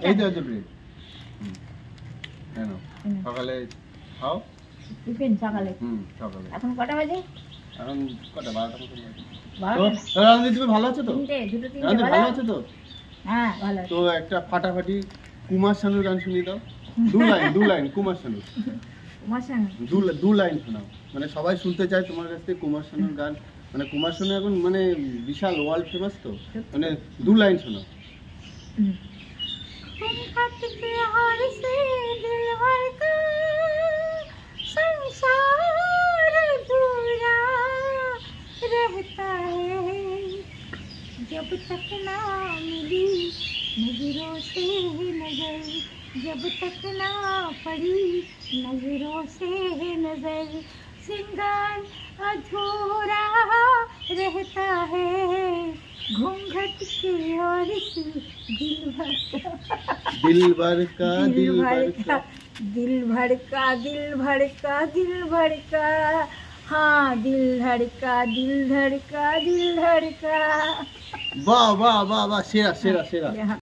এই তো ব্রেড কেন সকালে খাও টিফিন সকালে সকালে এখন কটা বাজে এখন কটা 12টা মতো বারোটা তো রামদি তুমি ভালো আছো তো দুটো তিনটে রামদি ভালো আছো তো হ্যাঁ ভালো তো একটা ফাটাফাটি কুমার শানুর গান শুনিয়ে দাও দু লাইন কুমার শানু কুমার শানু দু লাইন শোনাও মানে সবাই শুনতে চায় তোমার কাছ থেকে কুমার শানুর গান মানে কুমার শানু এখন মানে বিশাল ওয়ার্ল্ড ফেমাস তো মানে দু লাইন শোনাও जब तक ना मिली नजरों से नजर जब तक ना पड़ी नजरों से नजर सिंगार अधूरा रहता है घूंघट की ओर से दिल भर का दिल भड़का हाँ दिल धड़का वाह वाह वाह वाह सेरा सेरा सेरा